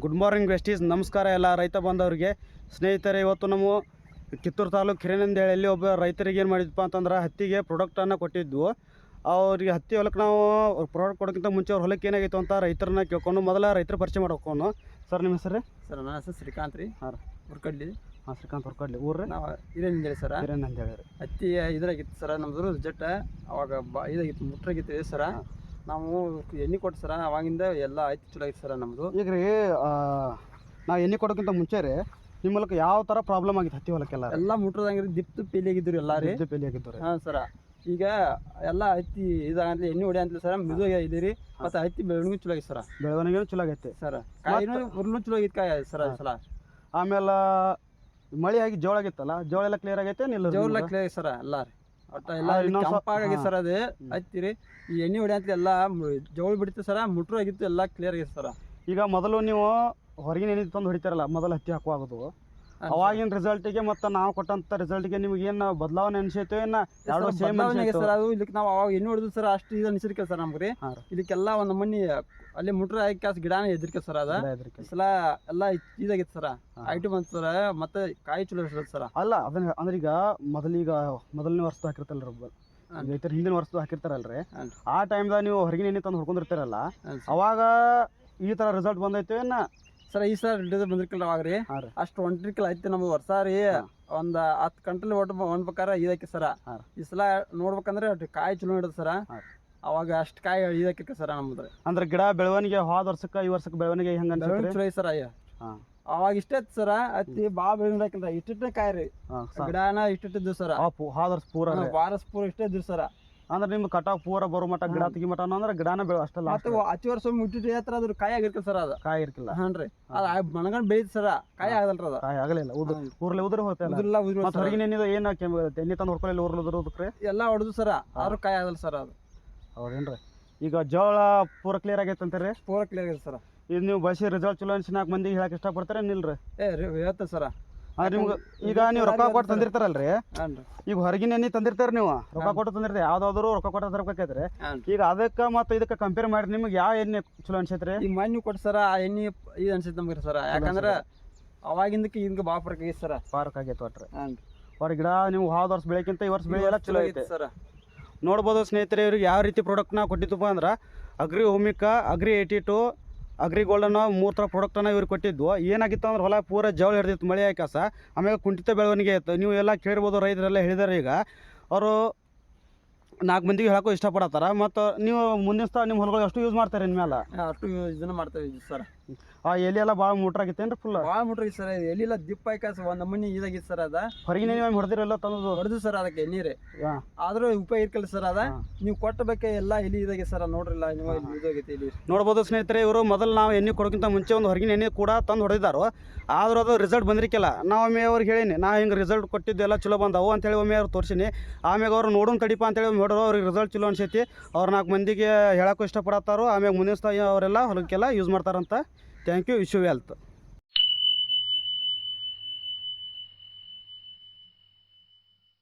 Good morning ವೆಸ್ಟೀಸ್. ನಮಸ್ಕಾರ ಎಲ್ಲ ರೈತ ಬಾಂಧವರಿಗೆ. ಸ್ನೇಹಿತರೆ, ಇವತ್ತು ನಮ್ಮ ಕಿತ್ತೂರು ತಾಲೂಕು ಹಿರೇನಂದೇಳಿಯಲ್ಲಿ ಒಬ್ಬ ರೈತರಿಗೆ ಏನು ಮಾಡಿದ್ವಿ ಅಂತಂದ್ರೆ ಹತ್ತಿಗೆ ಪ್ರಾಡಕ್ಟನ್ನು ಕೊಟ್ಟಿದ್ವು. ಅವ್ರಿಗೆ ಹತ್ತಿ ಹೊಲಕ್ಕೆ ನಾವು ಪ್ರಾಡಕ್ಟ್ ಕೊಡೋಕ್ಕಿಂತ ಮುಂಚೆ ಅವ್ರ ಹೊಲಕ್ಕೆ ಏನಾಗಿತ್ತು ಅಂತ ರೈತರನ್ನ ಕೇಳ್ಕೊಂಡು ಮೊದಲ ರೈತರ ಪರಿಚಯ ಮಾಡ್ಕೊಂಡು. ಸರ್, ನಿಮ್ಮ ಹೆಸರು? ಸರ್, ನನ್ನ ಹೆಸರು ಶ್ರೀಕಾಂತ್ ರೀ. ಹಾಂ, ಹುರ್ಕಡ್ಲಿ. ಹಾಂ, ಶ್ರೀಕಾಂತ್ ಹುರ್ಕಡ್ಲಿ. ಊರ್ರಿ ನಾವು ಹಿರೇನಂದೇಳಿ ಸರ್. ಹಿರೇನಂದೇಳಿ ರೀ. ಹತ್ತಿ ಇದ್ರಾಗಿತ್ತು ಸರ, ನಮ್ಮದು ರಿಜೆಕ್ಟ್ ಅವಾಗ ಇದಾಗಿತ್ತು, ಮುಟ್ರಾಗಿತ್ತು ಸರ. ನಾವು ಎಣ್ಣೆ ಕೊಟ್ಟು ಸರ, ಅವಾಗಿಂದ ಎಲ್ಲ ಆಯ್ತು, ಚಲೋ ಆಗಿತ್ತು ಸರ ನಮ್ಮದು. ಈಗ ರೀ, ನಾವು ಎಣ್ಣೆ ಕೊಡೋಕ್ಕಿಂತ ಮುಂಚೆ ರೀ ನಿಮ್ಮ ಹೊಲಕ್ಕೆ ಯಾವ ಥರ ಪ್ರಾಬ್ಲಮ್ ಆಗಿತ್ತು? ಹತ್ತಿ ಹೊಲಕ್ಕೆಲ್ಲ ಎಲ್ಲ ಮುಟ್ರದಂಗೆ ದಿಪ್ತು ಪೇಲಿ ಆಗಿದ್ದು ರೀ, ಎಲ್ಲ ರೀ ಪೇಲಿ ಆಗಿದ್ದು ರೀ. ಹಾಂ ಸರ. ಈಗ ಎಲ್ಲ ಹತ್ತಿ ಇದಾಗಂತ ಎಣ್ಣೆ ಹೊಡಿ ಅಂತಲೇ ಸರ, ಮಿದು ಇದೆ ರೀ. ಮತ್ತು ಹತ್ತಿ ಬೆಳವಣಿಗೆ ಚಲೋ ಆಗಿತ್ತು ಸರ. ಬೆಳವಣಿಗೆ ಚಲೋ ಆಗೈತೆ ಸರ. ಕಾಯಿನೂ ಉರ್ಲು ಚಲೋ ಆಗಿತ್ತು ಕಾಯಿ ಸರ ಸಲ. ಆಮೇಲೆ ಮಳೆ ಆಗಿ ಜೋಳ ಆಗಿತ್ತಲ್ಲ, ಜೋಳ ಎಲ್ಲ ಕ್ಲಿಯರ್ ಆಗೈತೆ? ನಿಲ್ಲ ಜೋಳ ಕ್ಲಿಯರ್ ಆಗಿ ಸರ, ಎಲ್ಲ ರೀ. ಒಟ್ಟು ಎಲ್ಲ ಕೆಂಪಾಗಿ ಸರ್, ಅದು ಹತ್ತಿ ರೀ. ಈ ಎಣ್ಣೆ ಹೊಡಿ ಅಂತ ಎಲ್ಲ ಜೋಳ ಬಿಡ್ತೀವಿ ಸರ, ಮುಟ್ರು ಆಗಿತ್ತು, ಎಲ್ಲ ಕ್ಲಿಯರ್ ಆಗಿತ್ತು ಸರ. ಈಗ ಮೊದಲು ನೀವು ಹೊರಗಿನ ಎಣ್ಣೆ ತಂದು ಹೊಡಿತಾರಲ್ಲ, ಮೊದಲು ಹತ್ತಿ ಹಾಕುವಾಗೋದು, ಅವಾಗಿನ ರಿಸಲ್ಟಿಗೆ ಮತ್ತು ನಾವು ಕೊಟ್ಟಂಥ ರಿಸಲ್ಟಿಗೆ ನಿಮ್ಗೆ ಏನು ಬದಲಾವಣೆ ಅನಿಸೈತೆ? ಏನು ಎರಡು ಸೇಮ್ ಸರ್? ಅದು ಇದಕ್ಕೆ ನಾವು ಅವಾಗ ಎಣ್ಣೆ ಹೊಡೆದು ಸರ್, ಅಷ್ಟು ಇದು ಅನಿಸಿರ್ಕೆ ಸರ್ ನಮ್ಗೆ ರೀ. ಇದಕ್ಕೆಲ್ಲ ಒಂದು ಮಣ್ಣಿ ಅಲ್ಲಿ ಮುಟ್ರ ಹಾಕಿ ಕಾಸು ಗಿಡನ ಎದ್ರಿಕೆ ಸರ್. ಅದ ಸಲ ಎಲ್ಲ ಇದಾಗಿತ್ತು ಸರ, ಐಟು ಬಂತು ಸರ. ಮತ್ತೆ ಕಾಯಿ ಚಲೋ ಇರ್ತದೆ ಸರ. ಅಲ್ಲ, ಅದನ್ನ ಅಂದ್ರೆ ಈಗ ಮೊದಲನೇ ವರ್ಷದ ಹಾಕಿರ್ತಲ್ಲ ರೈತರು, ಹಿಂದಿನ ವರ್ಷದ ಹಾಕಿರ್ತಾರಲ್ರಿ, ಆ ಟೈಮ್ದಾಗ ನೀವು ಹೊರಗಿನ ಎಣ್ಣೆ ತಂದು ಹೊಡ್ಕೊಂಡಿರ್ತಾರಲ್ಲ, ಅವಾಗ ಈ ಥರ ರಿಸಲ್ಟ್ ಬಂದೈತೆ ಏನ ಸರ? ಈ ಸರ್ ರಿಸಲ್ಟ್ ಬಂದಿರ್ಕಿಲ್ಲ ಅವಾಗ ರೀ. ಅಷ್ಟು ಒಂಟ್ರಿಕಲ್ ಐತಿ ನಮ್ದು ವರ್ಷ ರೀ. ಒಂದು 10 ಗಂಟಲೆ ಹೊಂಡ್ಬೇಕಾರ ಇದಕ್ಕೆ ಸರ. ಈ ಸಲ ನೋಡ್ಬೇಕಂದ್ರೆ ಕಾಯಿ ಚಲೋ ಹಿಡಿದು ಸರ. ಅವಾಗ ಅಷ್ಟು ಕಾಯಿ ಇದಕ್ಕೆ ಸರ ನಮ್ದು. ಅಂದ್ರೆ ಗಿಡ ಬೆಳವಣಿಗೆ ಹೋದ ವರ್ಷಕ್ಕೆ ಈ ವರ್ಷಕ್ಕೆ ಬೆಳವಣಿಗೆ ಹೆಂಗ ಚಲೋ ಐತಿ ಸರ. ಅವಾಗ ಇಷ್ಟೇ ಸರ, ಹತ್ತಿ ಭಾಳ ಬೆಳವಣಿಗೆ ಇಷ್ಟೇ ಕಾಯಿ ರೀ. ಗಿಡನ ಇಷ್ಟಿದ್ದು ಸರ. ಹೋದ ವರ್ಷ ಪೂರ ವಾರಸ್ ಪೂರ ಇಷ್ಟೇ ಇದ್ದು ಸರ. ಅಂದ್ರೆ ನಿಮ್ಗೆ ಕಟಾವ್ ಪೂರ ಬರೋ ಮಟ್ಟ ಗಿಡ ತೆಗಿ ಮಟ ಅಂದ್ರೆ ಗಿಡನ ಅಷ್ಟಲ್ಲ. ಮತ್ತೆ ಹಚ್ಚಿ ವರ್ಷ ಮುಟ್ಟಿಟ್ಟು ಹತ್ರ ಅದ್ರ ಕಾಯಿ ಆಗಿರ್ಕಲ್ ಸರ್. ಅದು ಕಾಯಿ ಇರ್ಕಿಲ್ಲ. ಹಾನ್ ರೀ. ಅದು ಮಣಗಂಡ್ ಬೆಳೀತು ಸರ, ಕಾಯಿ ಆಗಲ್ರಿ. ಅದು ಕಾಯಿ ಆಗಲಿಲ್ಲ. ಊರ್ಲೆ ಉದ್ರ ಹೋಗ್ತಿಲ್ಲ. ಹೊರಗಿನ ಏನು ಎಣ್ಣೆ ತಂದು ಹೊಡ್ಕೊಳ್ಳಿ ಊರ್ಲ ಉದ್ರದಕ್ರಿ ಎಲ್ಲ ಹೊಡೆದು ಸರ, ಆದ್ರೂ ಕಾಯಿ ಆಗಲ್ಲ ಸರ್. ಅದು ಹೌದೇನ್ರಿ? ಈಗ ಜೋಳ ಪೂರ ಕ್ಲಿಯರ್ ಆಗೈತೆ ಅಂತೀರಿ? ಪೂರ ಕ್ಲಿಯರ್ ಆಗೈತೆ ಸರ. ಇದು ನೀವು ಬಳಸಿ ರಿಸಲ್ಟ್ ಚಲೋ ಅನ್ಸಿ 4 ಮಂದಿಗೆ ಹೇಳಕ್ ಇಷ್ಟಪಡ್ತಾರೆ ನಿಲ್ರಿ? ಹೇಳ್ತ ಸರ. ನಿಮ್ಗೆ ಈಗ ನೀವು ರೊಕ್ಕ ಕೊಟ್ಟು ತಂದಿರ್ತಾರಲ್ರಿ, ಈಗ ಹೊರಗಿನ ಎಣ್ಣೆ ತಂದಿರ್ತಾರ, ನೀವು ರೊಕ್ಕ ಕೊಟ್ಟು ತಂದಿರ್ತೀರಿ, ಯಾವ್ದಾದ್ರು ರೊಕ್ಕ ಕೊಟ್ಟು ತರಬೇಕೈತ್ರಿ. ಈಗ ಅದಕ್ಕೆ ಮತ್ತು ಇದಕ್ಕೆ ಕಂಪೇರ್ ಮಾಡಿ ನಿಮ್ಗೆ ಯಾವ ಎಣ್ಣೆ ಚಲೋ ಅನ್ಸೈತ್ರಿ? ಈ ಮಣ್ಣು ಕೊಟ್ಟು ಸರ, ಆ ಎಣ್ಣೆ ಇದು ಅನ್ಸೈತೆ ನಮ್ಗೆ ಸರ. ಯಾಕಂದ್ರೆ ಅವಾಗಿಂದಕ್ಕೆ ಇದಕ್ಕೆ ಭಾಳ ಫರಕ್ ಆಗೈತೆ ಸರ. ಫರಕ್ ಆಗೈತೆ ಒಟ್ರಿ. ಹೊರ ಗಿಡ ನೀವು ಹೋದ ವರ್ಷ ಬೆಳೆಕ್ಕಿಂತ ಈ ವರ್ಷ ಬೆಳೆ ಎಲ್ಲ ಚಲೋ ಐತೆ ಸರ. ನೋಡ್ಬೋದು ಸ್ನೇಹಿತರೆ, ಇವ್ರಿಗೆ ಯಾವ ರೀತಿ ಪ್ರಾಡಕ್ಟ್ನ ಕೊಟ್ಟಿದ್ದಪ್ಪ ಅಂದ್ರೆ ಅಗ್ರಿ ಓಮಿಕಾ, ಅಗ್ರಿ 82, ಅಗ್ರಿ ಗೋಲ್ಡನ್ 3 ಥರ ಪ್ರಾಡಕ್ಟನ್ನು ಇವ್ರಿಗೆ ಕೊಟ್ಟಿದ್ವು. ಏನಾಗಿತ್ತು ಅಂದ್ರೆ ಹೊಲ ಪೂರ ಜವಳ ಹಿಡಿದಿತ್ತು, ಮಳೆ ಆಕಾಸ. ಆಮೇಲೆ ಕುಂಠಿತ ಬೆಳವಣಿಗೆ ಆಯಿತು. ನೀವು ಎಲ್ಲ ಕೇಳಿರ್ಬೋದು, ರೈತರೆಲ್ಲ ಹೇಳಿದಾರೆ. ಈಗ ಅವರು 4 ಮಂದಿಗೆ ಹೇಳೋಕ್ಕೂ ಇಷ್ಟಪಡತ್ತಾರ. ಮತ್ತು ನೀವು ಮುಂದಿನ ಸ್ಥಳ ನಿಮ್ಮ ಹೊಲಗಳು ಎಷ್ಟು ಯೂಸ್ ಮಾಡ್ತಾರೆ ಇನ್ಮೇಲೆ? ಅಷ್ಟು ಇದನ್ನ ಮಾಡ್ತೇವೆ ಸರ್. ಆ ಎಲೆ ಎಲ್ಲ ಭಾಳ ಮುಟ್ರಾಗಿತ್ತೇನ್ರಿ? ಫುಲ್ ಭಾಳ ಮುಟ್ರಾಗಿತ್ತು ಸರ್. ಎಲ್ಲಿಲ್ಲ ದಿಪ್ಪ ಆಯ್ಕಾಸ ಒಂದು ನಮೂನಿ ಇದಾಗಿತ್ತು ಸರ್. ಅದ ಹೊರಗಿನ ಎಣ್ಣೆ ಹೊಡೆದಿರಲ್ಲ ತಂದು ಹೊಡೆದು ಸರ್, ಅದಕ್ಕೆ ನೀರೇ ಆದ್ರೂ ಉಪಯೋಗ ಇರ್ಕಲ್ಲ ಸರ್. ಅದ ನೀವು ಕೊಟ್ಟಬೇಕೆ ಎಲ್ಲ ಎಲ್ಲಿ ಇದಾಗಿದೆ ಸರ್. ನೋಡ್ರಿಲ್ಲ ನೀವು ಇದಾಗೈತೆ ಇಲ್ಲಿ. ನೋಡ್ಬೋದು ಸ್ನೇಹಿತರೆ, ಇವರು ಮೊದಲು ನಾವು ಎಣ್ಣೆ ಕೊಡೋಕ್ಕಿಂತ ಮುಂಚೆ ಒಂದು ಹೊರಗಿನ ಎಣ್ಣೆ ಕೂಡ ತಂದು ಹೊಡೆದಿದ್ದಾರೋ, ಆದ್ರೂ ಅದು ರಿಸಲ್ಟ್ ಬಂದಿರಕ್ಕಿಲ್ಲ. ನಾವು ಒಮ್ಮೆ ಅವ್ರಿಗೆ ಹೇಳೀನಿ, ನಾ ಹಿಂಗೆ ರಿಸಲ್ಟ್ ಕೊಟ್ಟಿದ್ದು ಎಲ್ಲ ಚಲೋ ಬಂದವು ಅಂತೇಳಿ ಒಮ್ಮೆ ಅವ್ರು ತೋರಿಸಿನಿ. ಆಮ್ಯಾಗ ಅವ್ರು ನೋಡೋಣ ತಡಿಪ ಅಂತೇಳಿ ಒಮ್ಮೆ ಹೊಡೋರು, ಅವ್ರಿಗೆ ರಿಸಲ್ಟ್ ಚಲೋ ಅನ್ಸೈತಿ. ಅವ್ರು 4 ಮಂದಿಗೆ ಹೇಳೋಕ್ಕೂ ಇಷ್ಟಪಡತ್ತಾರೋ. ಆಮ್ಯಾಗ ಮುಂದಿನ ಸ್ಥಳ ಅವರೆಲ್ಲ ಹೊಲಕ್ಕೆಲ್ಲ ಯೂಸ್ ಮಾಡ್ತಾರಂತ. Thank you. Wish you wealth.